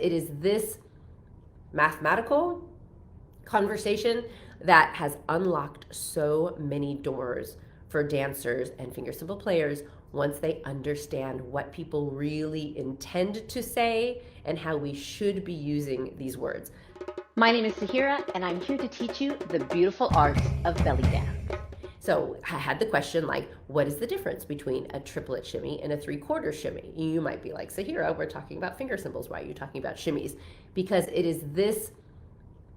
it is this mathematical conversation that has unlocked so many doors for dancers and finger cymbal players once they understand what people really intend to say and how we should be using these words. My name is Sahira, and I'm here to teach you the beautiful art of belly dance. So I had the question like, what is the difference between a triplet shimmy and a 3/4 shimmy? You might be like, Sahira, we're talking about finger cymbals. Why are you talking about shimmies? Because it is this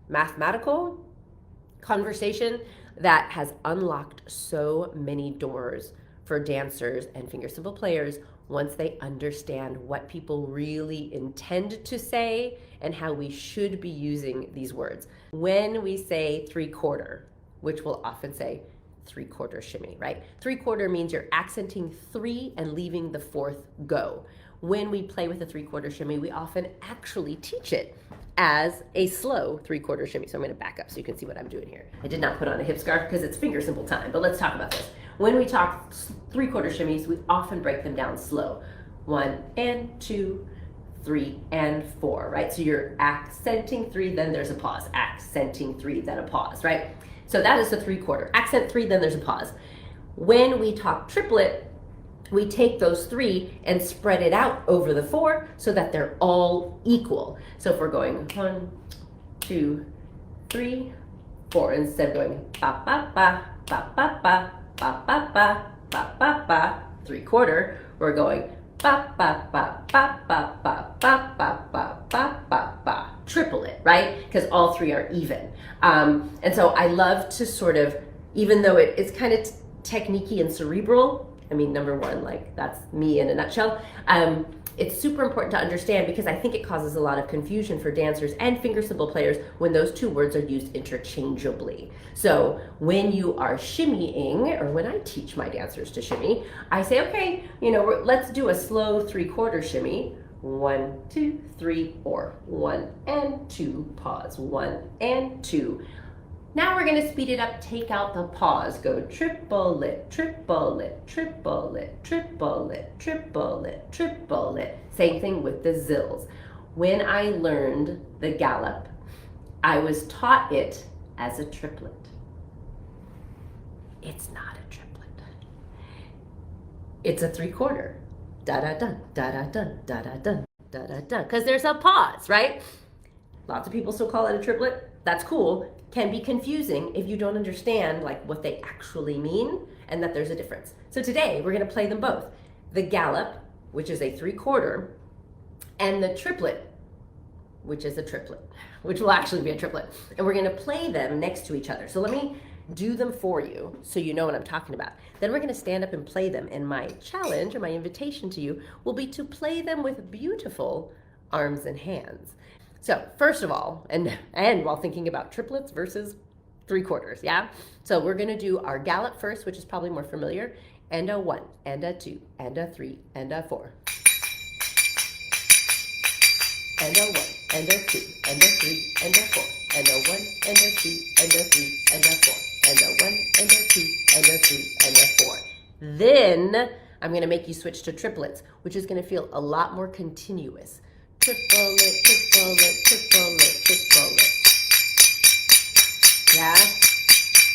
mathematical conversation that has unlocked so many doors for dancers and finger cymbal players once they understand what people really intend to say and how we should be using these words. When we say 3/4, which we'll often say 3/4 shimmy, right? 3/4 means you're accenting 3 and leaving the 4th go. When we play with a 3/4 shimmy, we often actually teach it as a slow 3/4 shimmy. So I'm going to back up so you can see what I'm doing here. I did not put on a hip scarf because it's finger cymbal time, but let's talk about this. When we talk 3/4 shimmies, we often break them down slow. 1 and 2, 3 and 4, right? So you're accenting 3, then there's a pause. Accenting 3, then a pause, right? So that is the 3/4. Accent 3, then there's a pause. When we talk triplet, we take those 3 and spread it out over the 4 so that they're all equal. So if we're going 1, 2, 3, 4, instead of going ba ba ba ba ba ba ba ba ba ba ba ba 3/4, we're going ba ba ba ba ba ba ba ba ba ba ba ba triplet, right? Because all 3 are even. And so I love to sort of, even though it's kind of techniquey and cerebral, I mean, number one, like that's me in a nutshell. It's super important to understand because I think it causes a lot of confusion for dancers and finger cymbal players when those two words are used interchangeably. So when you are shimmying, or when I teach my dancers to shimmy, I say, okay, let's do a slow 3/4 shimmy. 1, 2, 3, 4. 1 and 2, pause. 1 and 2. Now we're going to speed it up, take out the pause, go triplet, triplet, triplet, triplet, triplet, triplet. Same thing with the zills. When I learned the gallop, I was taught it as a triplet. It's not a triplet. It's a 3/4. Da-da-dun, da-da-dun, da-da-dun, da-da-dun. Because there's a pause, right? Lots of people still call it a triplet. That's cool. Can be confusing if you don't understand like what they actually mean and that there's a difference. So today we're going to play them both. The gallop, which is a 3/4, and the triplet, which is a triplet, which will actually be a triplet. And we're going to play them next to each other. So let me do them for you so you know what I'm talking about. Then we're going to stand up and play them. And my challenge or my invitation to you will be to play them with beautiful arms and hands. So first of all, and while thinking about triplets versus 3/4, yeah? So we're gonna do our gallop first, which is probably more familiar, and a 1, and a 2, and a 3, and a 4. And a 1, and a 2, and a 3, and a 4. And a 1, and a 2, and a 3, and a 4. And a 1, and a 2, and a 3, and a 4. Then I'm gonna make you switch to triplets, which is gonna feel a lot more continuous. Triplet, triplet, triplet, triplet. Yeah?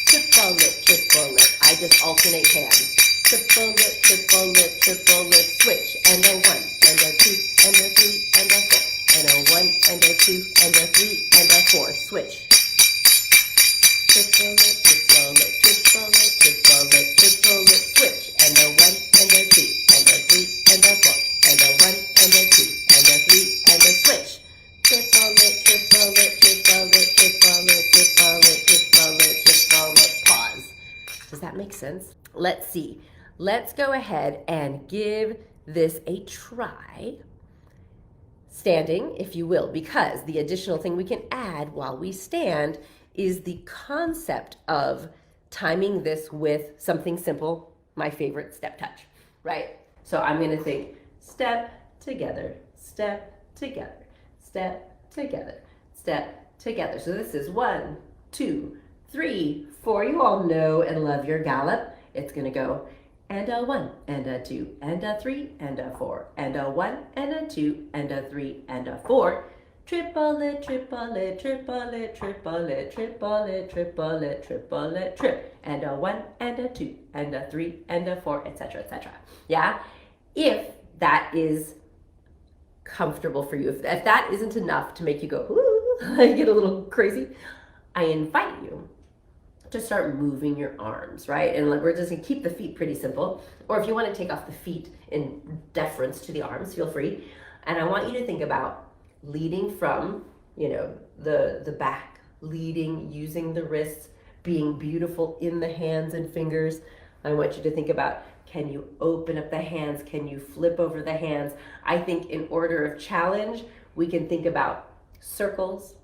Triplet, triplet. I just alternate hands. Triplet, triplet, triplet, switch. And a 1, and a 2, and a 3, and a 4. And a 1, and a 2, and a 3, and a 4. Switch. Triplet, triplet, triplet, triplet, triplet, switch. And a 1, and a 2, and a 3, and a 4. And a 1, and a 2, and a 3, and a switch. Triplet, triplet, triplet, triplet, triplet, triplet, triplet, pause. Does that make sense? Let's see. Let's go ahead and give this a try. Standing, if you will, because the additional thing we can add while we stand is the concept of timing this with something simple, my favorite step touch, right? So I'm going to think step together, step together, step together, step together. So this is 1, 2, 3, 4. You all know and love your gallop. It's going to go and a 1, and a 2, and a 3, and a 4, and a 1, and a 2, and a 3, and a 4. Triplet, triplet, triplet, triplet, triplet, triplet, triplet, trip. And a 1 and a 2 and a 3 and a 4, etc., etc. Yeah? If that is comfortable for you, if that isn't enough to make you go, ooh, get a little crazy, I invite you to start moving your arms, right? And we're just gonna keep the feet pretty simple. Or if you want to take off the feet in deference to the arms, feel free. And I want you to think about leading from, the back, leading, using the wrists, being beautiful in the hands and fingers. I want you to think about, can you open up the hands? Can you flip over the hands? I think in order of challenge, we can think about circles,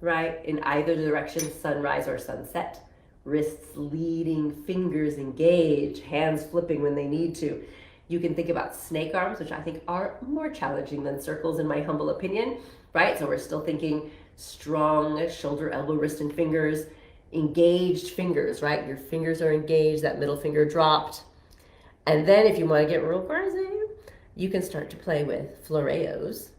right? In either direction, sunrise or sunset. Wrists leading, fingers engaged, hands flipping when they need to. You can think about snake arms, which I think are more challenging than circles in my humble opinion, right? So we're still thinking strong shoulder, elbow, wrist, and fingers, engaged fingers, right? Your fingers are engaged, that middle finger dropped. And then if you want to get real crazy, you can start to play with floreos.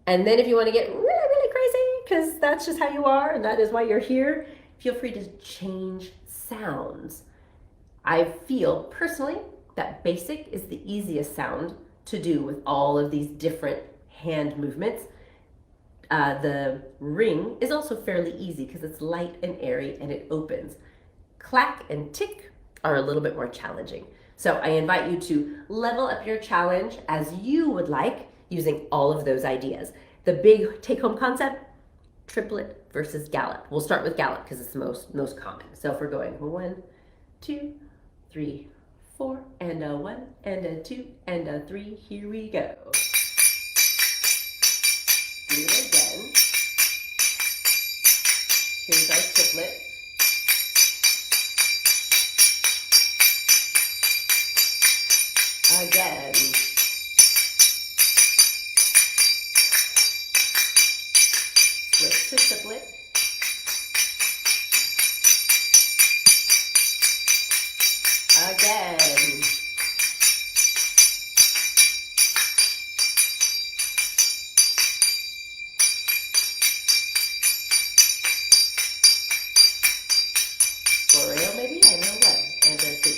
And then if you want to get really, really crazy, because that's just how you are and that is why you're here, feel free to change sounds. I feel personally that basic is the easiest sound to do with all of these different hand movements. The ring is also fairly easy because it's light and airy and it opens. Clack and tick are a little bit more challenging. So I invite you to level up your challenge as you would like using all of those ideas. The big take-home concept, triplet versus gallop. We'll start with gallop because it's the most common. So if we're going 1, 2, 3, 4, and a 1, and a 2, and a 3, here we go. Do it again. Here's our triplet. Again. Switch to triplet. Again. Floreo maybe? I know what. And then 2.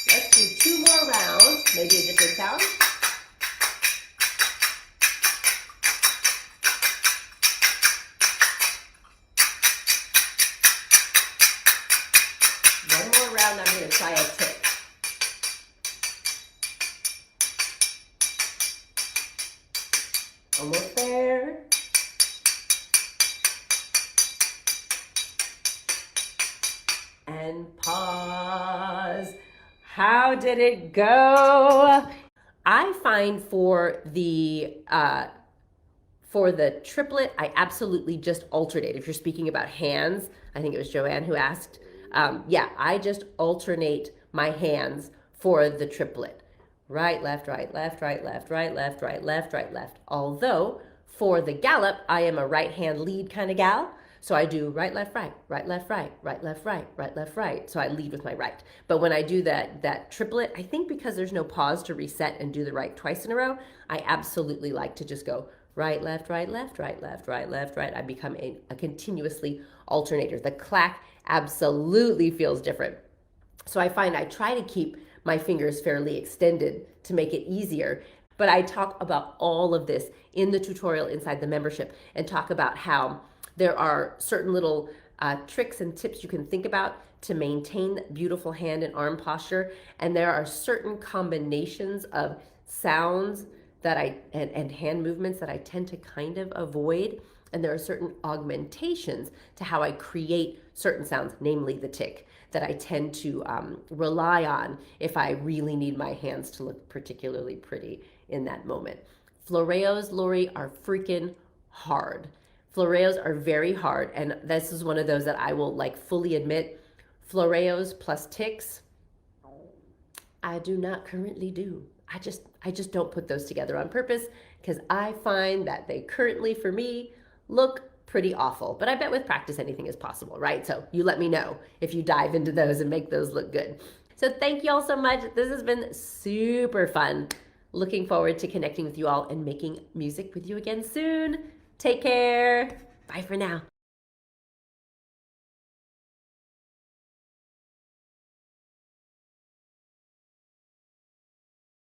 Let's do 2 more rounds. Maybe a different sound. One more round, I'm going to try a tick. Almost there. And pause. How did it go? I find for the triplet, I absolutely just alternate. If you're speaking about hands, I think it was Joanne who asked. I just alternate my hands for the triplet. Right, left, right, left, right, left, right, left, right, left, right, left. Although for the gallop, I am a right hand lead kind of gal. So I do right, left, right, right, left, right, right, left, right, right, left, right. So I lead with my right. But when I do that triplet, I think because there's no pause to reset and do the right twice in a row, I absolutely like to just go right, left, right, left, right, left, right, left, right. I become a continuously alternator. The clack absolutely feels different. So I find I try to keep my fingers fairly extended to make it easier. But I talk about all of this in the tutorial inside the membership and talk about how there are certain little tricks and tips you can think about to maintain beautiful hand and arm posture. And there are certain combinations of sounds that and hand movements that I tend to kind of avoid. And there are certain augmentations to how I create certain sounds, namely the tick, that I tend to rely on if I really need my hands to look particularly pretty in that moment. Floreos, Lori, are freaking hard. Floreos are very hard, and this is one of those that I will fully admit, floreos plus ticks, I do not currently do. I just don't put those together on purpose because I find that they currently, for me, look pretty awful. But I bet with practice anything is possible, right? So you let me know if you dive into those and make those look good. So thank you all so much. This has been super fun. Looking forward to connecting with you all and making music with you again soon. Take care. Bye for now.